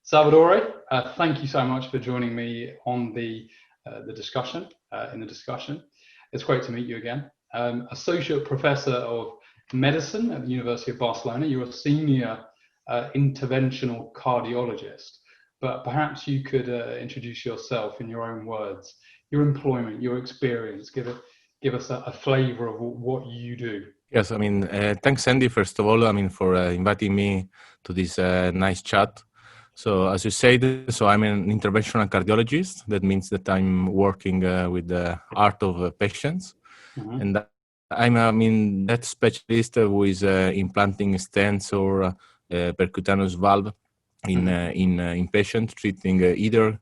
Salvatore, thank you so much for joining me on the discussion. It's great to meet you again. Associate Professor of Medicine at the University of Barcelona. You're a senior interventional cardiologist, but perhaps you could introduce yourself in your own words, your employment, your experience. Give us a flavor of what you do. Yes, thanks, Andy, first of all, for inviting me to this nice chat. So as you said, so I'm an interventional cardiologist. That means that I'm working with the heart of patients. Mm-hmm. And I'm that specialist who is implanting stents or percutaneous valve in patients treating either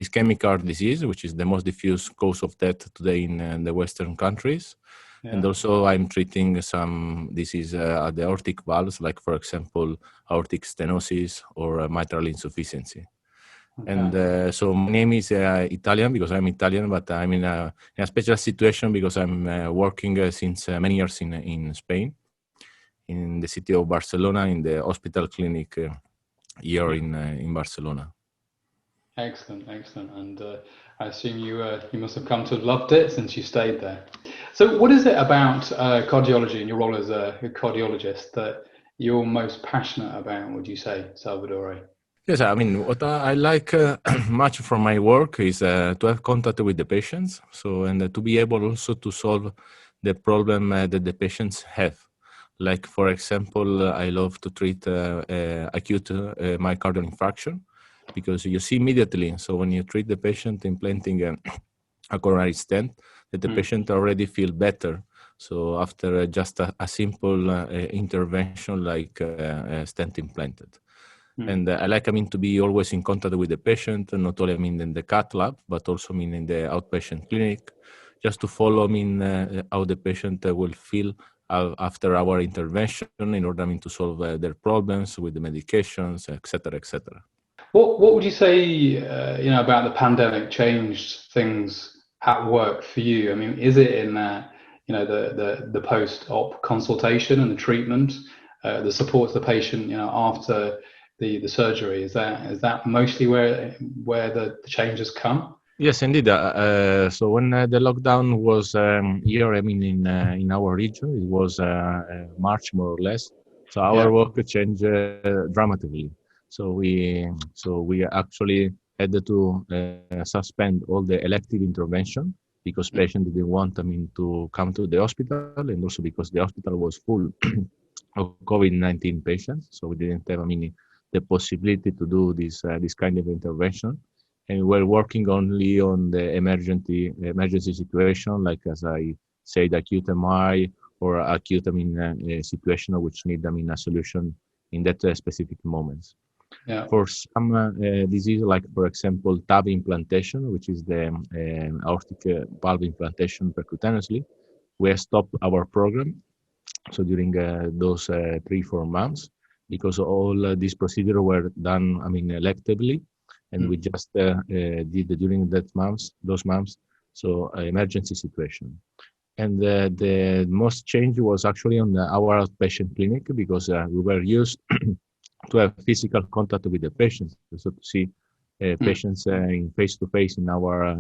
ischemic heart disease, which is the most diffuse cause of death today in the Western countries. Yeah. And also I'm treating some disease at the aortic valves, like, for example, aortic stenosis or mitral insufficiency. Okay. And so my name is Italian because I'm Italian, but I'm in a special situation because I'm working since many years in Spain, in the city of Barcelona, in the hospital clinic here in Barcelona. Excellent. And I assume you must have come to have loved it since you stayed there. So what is it about cardiology and your role as a cardiologist that you're most passionate about, would you say, Salvatore? Yes, what I like much from my work is to have contact with the patients, and to be able also to solve the problem that the patients have. Like, for example, I love to treat acute myocardial infarction, because you see immediately, so when you treat the patient implanting a coronary stent, that the patient already feel better. So after just a simple intervention like a stent implanted. And I like, to be always in contact with the patient, not only, in the cath lab, but also, in the outpatient clinic, just to follow, how the patient will feel after our intervention in order, to solve their problems with the medications, etc., etc. What would you say, about the pandemic changed things at work for you? Is it in that, the post-op consultation and the treatment, the support to the patient, after the surgery? Is that mostly where the changes come? Yes, indeed. So when the lockdown was here, in our region, it was March more or less. So our work changed dramatically. So we actually had to suspend all the elective intervention because patients didn't want, to come to the hospital, and also because the hospital was full of COVID-19 patients. So we didn't have, the possibility to do this kind of intervention. And we're working only on the emergency situation, like, as I said, acute MI or acute, situation which need, a solution in that specific moments. Yeah. For some disease, like, for example, TAV implantation, which is the aortic valve implantation percutaneously, we have stopped our program. So during those 3-4 months, because all these procedures were done, electively. And we just did during those months, so emergency situation. And the most change was actually on our outpatient clinic, because we were used to have physical contact with the patients, so to see patients in face-to-face in our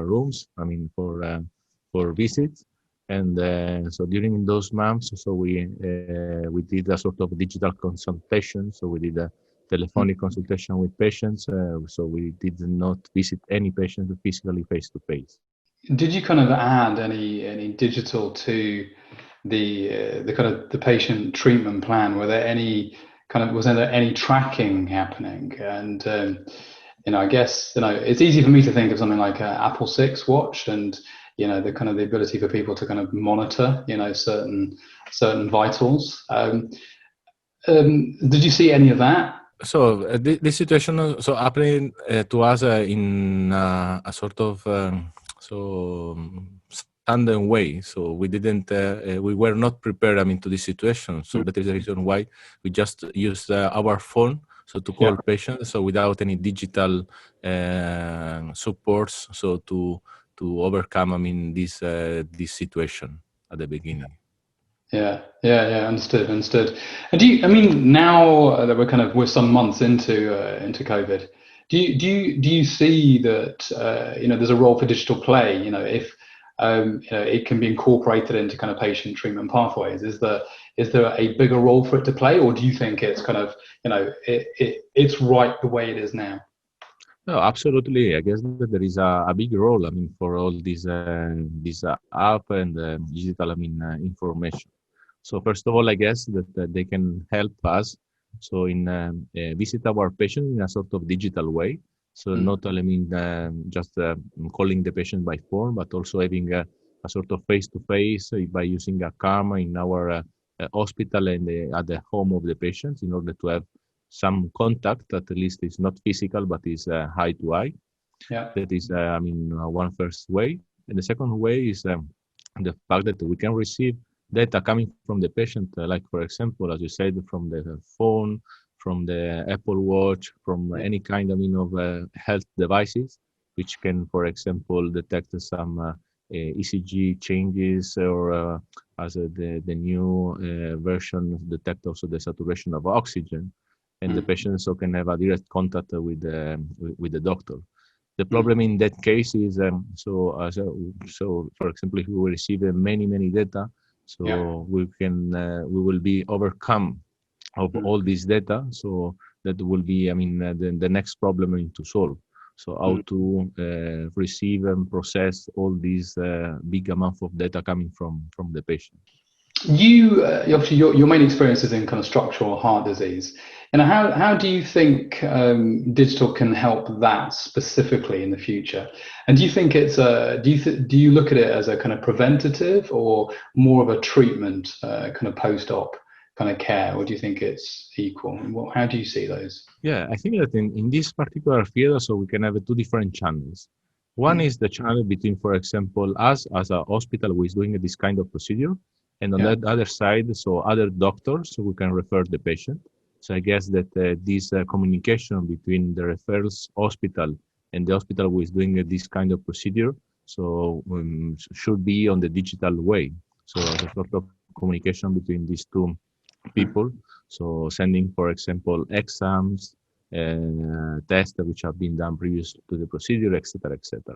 rooms, for visits. And so during those months, so we did a sort of digital consultation. So we did a telephonic consultation with patients. So we did not visit any patient physically face-to-face. Did you kind of add any digital to the kind of the patient treatment plan? Was there any tracking happening? And I guess it's easy for me to think of something like an Apple 6 watch, and the kind of the ability for people to kind of monitor certain vitals. Did you see any of that? So this situation happening to us in a sort of standard way. So we didn't, we were not prepared, to this situation. So that is the reason why we just used our phone, so to call patients, so without any digital supports, so to overcome, this situation at the beginning. Yeah. Understood. And I mean, now that we're some months into COVID, do you see that there's a role for digital play? If it can be incorporated into kind of patient treatment pathways, is there a bigger role for it to play, or do you think it's kind of it's right the way it is now? No, absolutely. I guess that there is a big role, I mean, for all these app and digital, I mean, information. So first of all, I guess that they can help us. So in visit our patient in a sort of digital way. So Mm, not only, I mean, just calling the patient by phone, but also having a sort of face-to-face by using a camera in our hospital and at the home of the patient in order to have some contact. At least it's not physical, but is eye to eye. yeah. That is, I mean, one first way. And the second way is the fact that we can receive data coming from the patient, like for example, as you said, from the phone, from the Apple Watch, from Yeah. any kind, I mean, of health devices, which can, for example, detect some ECG changes or as the new version detect also the saturation of oxygen, and the Mm, patient so can have a direct contact with the doctor. The mm, problem in that case is so for example, if we will receive many data, yeah. so we will be overcome of Mm, all this data. So that will be, I mean, the next problem we need to solve. So how mm. to receive and process all these big amount of data coming from the patient. Obviously your main experience is in kind of structural heart disease, and how do you think digital can help that specifically in the future? And do you think it's do you look at it as a kind of preventative or more of a treatment kind of post-op kind of care, or do you think it's equal? And how do you see those? Yeah, I think that in this particular field, so we can have two different channels. One Mm, is the channel between, for example, us as a hospital who is doing this kind of procedure, and on yeah, that other side, so other doctors who can refer the patient. So I guess that this communication between the referrals hospital and the hospital who is doing this kind of procedure, so should be on the digital way. So as a sort of communication between these two mm, people. So sending, for example, exams, tests which have been done previous to the procedure, etc., etc.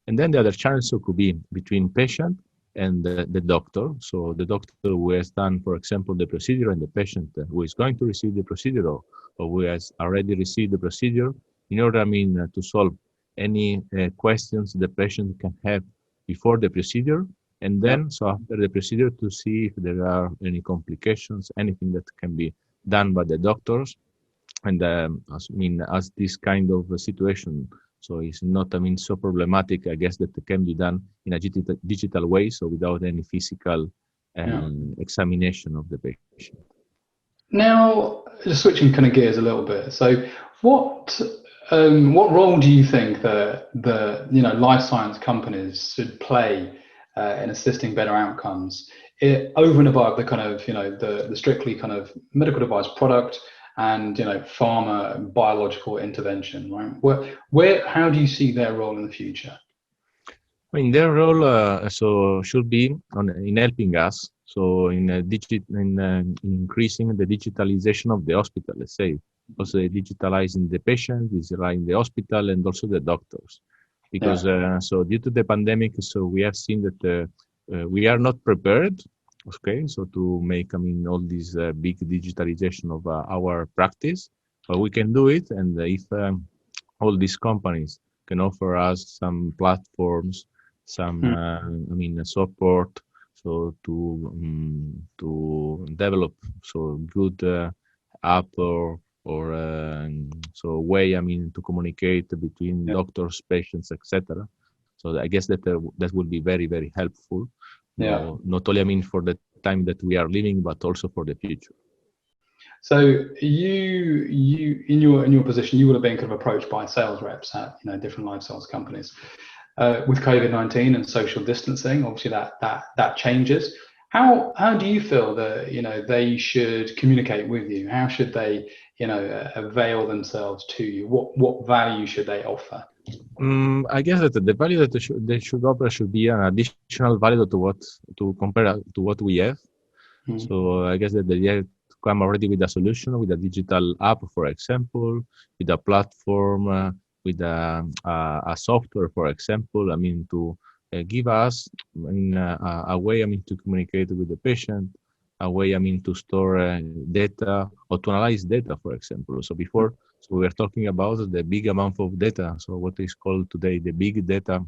And then the other channel so could be between patient and the doctor. So the doctor who has done, for example, the procedure and the patient who is going to receive the procedure or who has already received the procedure in order, I mean, to solve any questions the patient can have before the procedure. And yeah. then, so after the procedure, to see if there are any complications, anything that can be done by the doctors. And I mean, as this kind of a situation, so it's not, I mean, so problematic. I guess that it can be done in a digital way, so without any physical Yeah. examination of the patient. Now, just switching kind of gears a little bit. So, what what role do you think the life science companies should play in assisting better outcomes, over and above the kind of the strictly kind of medical device product and pharma biological intervention, right? Where how do you see their role in the future? I mean, their role so should be in helping us, so in increasing the digitalization of the hospital, let's say, also digitalizing the patient, digitalizing the hospital, and also the doctors, because Yeah, so due to the pandemic, so we have seen that we are not prepared. Okay, so to make, I mean, all this big digitalization of our practice, but we can do it, and if all these companies can offer us some platforms, some mm, I mean support, so to develop so good app or so way, I mean, to communicate between yeah, doctors, patients, etc. So I guess that that will be very helpful. yeah. No, not only, I mean, for the time that we are living, but also for the future. So you in your position, you would have been kind of approached by sales reps at different life science companies. With COVID-19 and social distancing, obviously that changes. How do you feel that they should communicate with you? How should they avail themselves to you? What value should they offer? I guess that the value that they should offer should be an additional value to what to compare to what we have. Mm. So I guess that the idea to come already with a solution, with a digital app, for example, with a platform, with a software, for example. I mean, to give us a way, I mean, to communicate with the patient, a way, I mean, to store data or to analyze data, for example. So before, so we are talking about the big amount of data. So what is called today the big data.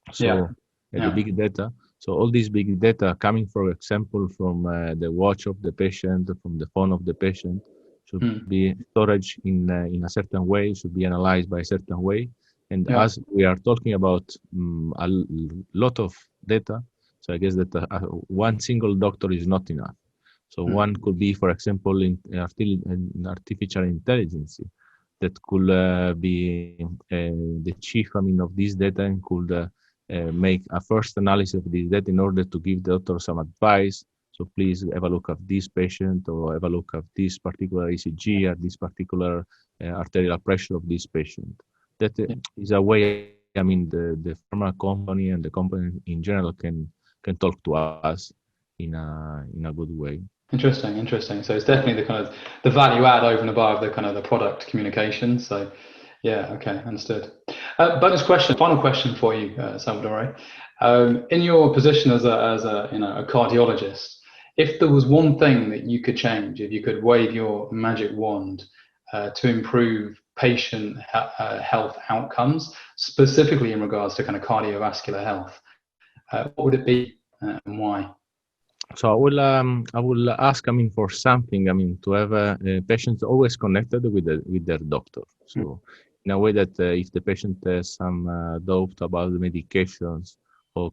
Yeah. So the Yeah. big data. So all these big data coming, for example, from the watch of the patient, from the phone of the patient, should Mm. be storage in a certain way, should be analyzed by a certain way. And Yeah. as we are talking about lot of data, so I guess that one single doctor is not enough. So Mm. one could be, for example, in artificial intelligence that could be the chief, I mean, of this data and could make a first analysis of this data in order to give the doctor some advice. So please have a look at this patient or have a look at this particular ECG or this particular arterial pressure of this patient. That is a way, I mean, the pharma company and the company in general can talk to us in a good way. Interesting, interesting. So it's definitely the kind of the value add over and above the kind of the product communication. So yeah, okay, understood. Bonus question, final question for you, Salvatore. In your position as a a cardiologist, if there was one thing that you could change, if you could wave your magic wand to improve patient health outcomes, specifically in regards to kind of cardiovascular health, what would it be and why? So I will ask, I mean, for something, I mean, to have patients always connected with their doctor. So in a way that if the patient has some doubt about the medications or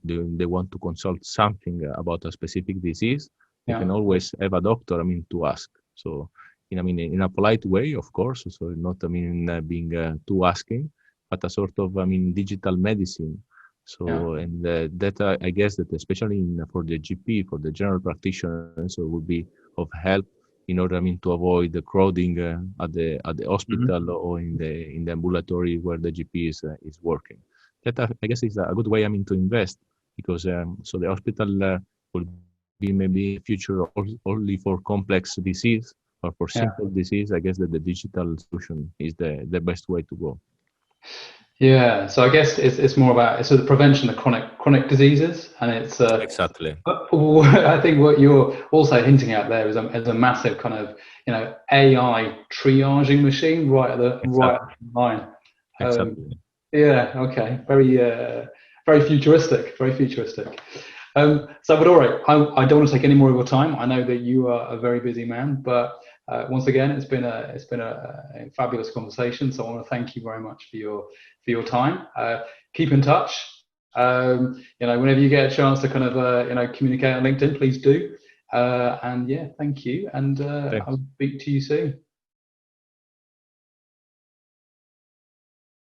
they want to consult something about a specific disease, they Yeah. can always have a doctor, I mean, to ask. So in a polite way, of course. So not, I mean, being too asking, but a sort of, I mean, digital medicine. Yeah. So, and that I guess that especially for the GP, for the general practitioner, so would be of help in order, I mean, to avoid the crowding at the Mhm. hospital or in the ambulatory where the GP is working. That I guess is a good way, I mean, to invest because so the hospital will be maybe future only for complex disease or for Yeah. simple disease. I guess that the digital solution is the best way to go. Yeah. So I guess it's more about it's the prevention of chronic diseases, and it's Exactly. I think what you're also hinting at there is a massive kind of AI triaging machine right Exactly. at the line. Exactly. Yeah. Okay. Very futuristic. Very futuristic. Salvatore, I don't want to take any more of your time. I know that you are a very busy man, but once again, it's been a fabulous conversation. So I want to thank you very much for your time. Keep in touch. Whenever you get a chance to kind of communicate on LinkedIn, please do. And yeah, thank you, and Thanks. I'll speak to you soon.